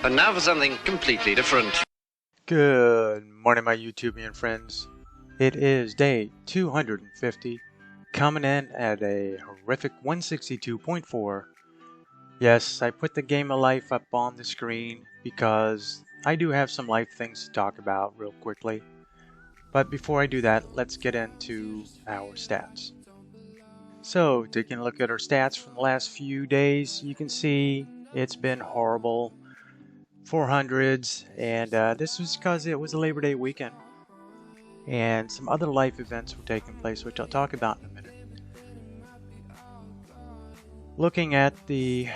And now for something completely different. Good morning, my YouTubian friends. It is day 250, coming in at a horrific 162.4. Yes, I put the Game of Life up on the screen because I do have some life things to talk about real quickly. But before I do that, let's get into our stats. So, taking a look at our stats from the last few days, you can see it's been horrible. 400s, and this was because it was a Labor Day weekend. And some other life events were taking place, which I'll talk about in a minute. Looking at the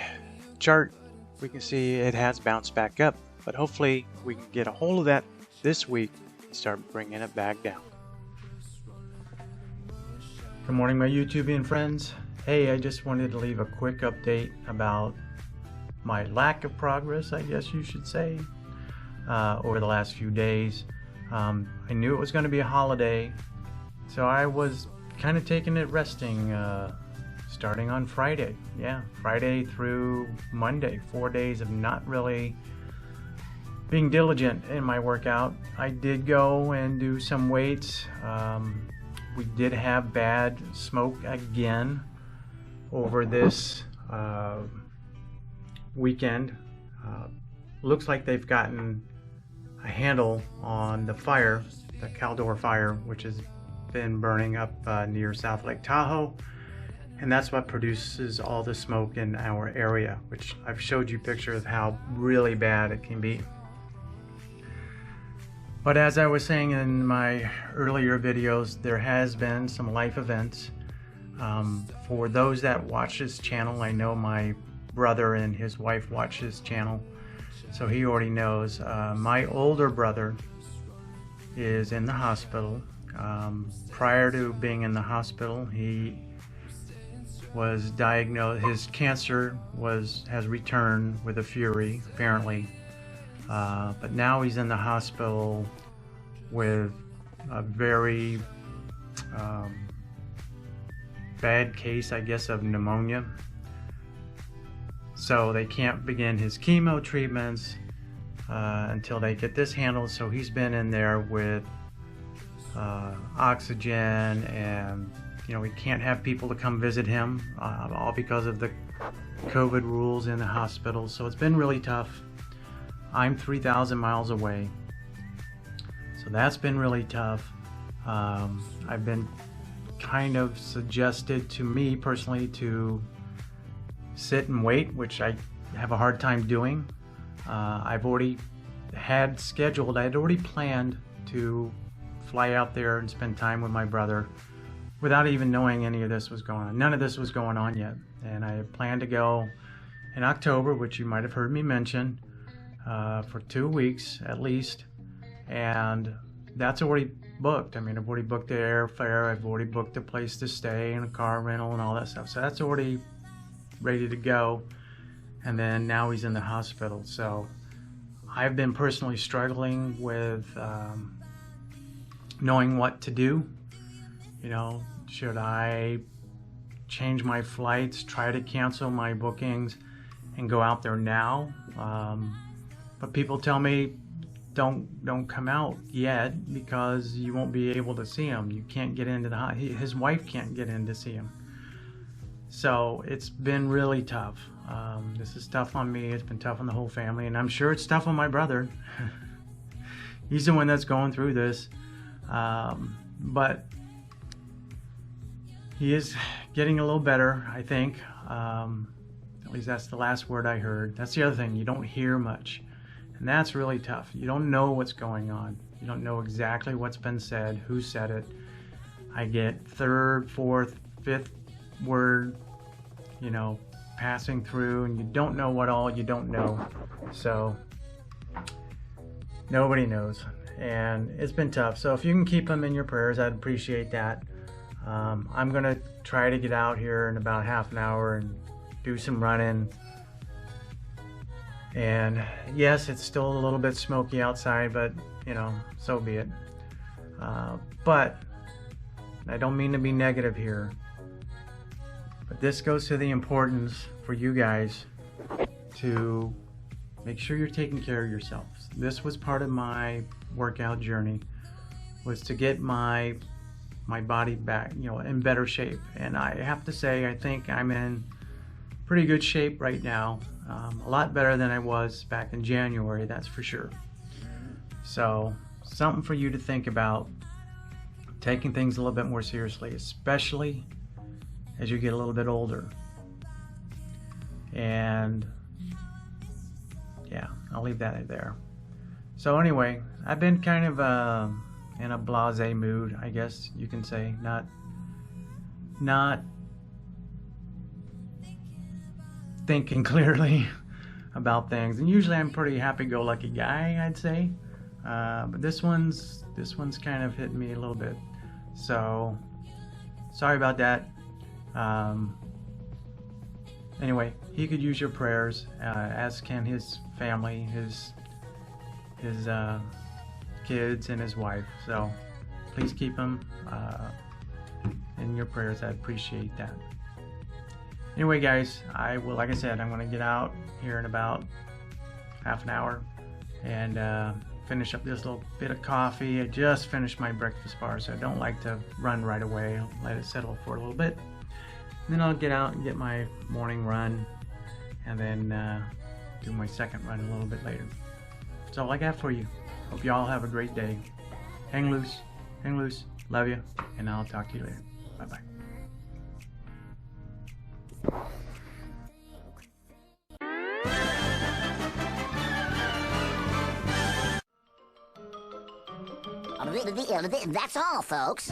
chart, we can see it has bounced back up, but hopefully we can get a hold of that this week and start bringing it back down. Good morning, my YouTubian friends. Hey, I just wanted to leave a quick update about my lack of progress, I guess you should say, over the last few days. I knew it was going to be a holiday, so I was kind of taking it resting, starting on Friday. Yeah, Friday through Monday, 4 days of not really being diligent in my workout. I did go and do some weights. We did have bad smoke again over this weekend. Looks like they've gotten a handle on the fire, the Caldor fire, which has been burning up near South Lake Tahoe, and that's what produces all the smoke in our area, which I've showed you pictures of how really bad it can be. But as I was saying in my earlier videos, there has been some life events. For those that watch this channel, I know my brother and his wife watch this channel, so he already knows. My older brother is in the hospital. Prior to being in the hospital, he was diagnosed, his cancer has returned with a fury, apparently. But now he's in the hospital with a very bad case, I guess, of pneumonia. So they can't begin his chemo treatments until they get this handled. So he's been in there with oxygen, and we can't have people to come visit him, all because of the COVID rules in the hospital. So it's been really tough. I'm 3,000 miles away, so that's been really tough. I've been kind of suggested to me personally to sit and wait, which I have a hard time doing. I've already I'd already planned to fly out there and spend time with my brother without even knowing any of this was going on. None of this was going on yet, and I had planned to go in October, which you might have heard me mention, for 2 weeks at least, and that's already booked. I mean, I've already booked the airfare, I've already booked a place to stay and a car rental and all that stuff, so that's already ready to go. And then now he's in the hospital, so I've been personally struggling with knowing what to do. Should I change my flights, try to cancel my bookings and go out there now? But people tell me don't come out yet because you won't be able to see him. You can't get into his wife can't get in to see him. So it's been really tough. This is tough on me. It's been tough on the whole family, and I'm sure it's tough on my brother. He's the one that's going through this. But he is getting a little better, I think. At least that's the last word I heard. That's the other thing. You don't hear much. And that's really tough. You don't know what's going on. You don't know exactly what's been said, who said it. I get third, fourth, fifth word, passing through, and you don't know what all you don't know. So nobody knows, and it's been tough. So if you can keep them in your prayers, I'd appreciate that. I'm gonna try to get out here in about half an hour and do some running. And yes, it's still a little bit smoky outside, but so be it. But I don't mean to be negative here, but this goes to the importance for you guys to make sure you're taking care of yourself. This was part of my workout journey, was to get my body back, in better shape. And I have to say, I think I'm in pretty good shape right now. A lot better than I was back in January, that's for sure. So something for you to think about, taking things a little bit more seriously, especially as you get a little bit older. And yeah, I'll leave that there. So anyway, I've been kind of in a blasé mood, I guess you can say. Not thinking clearly about things. And usually I'm a pretty happy-go-lucky guy, I'd say. But this one's kind of hit me a little bit. So sorry about that. Anyway, he could use your prayers, as can his family, his kids and his wife. So please keep him in your prayers. I appreciate that. Anyway, guys, like I said, I'm going to get out here in about half an hour and finish up this little bit of coffee. I just finished my breakfast bar, so I don't like to run right away. I'll let it settle for a little bit. And then I'll get out and get my morning run, and then do my second run a little bit later. That's all I got for you. Hope you all have a great day. Hang loose, love you, and I'll talk to you later. Bye-bye. That's all, folks.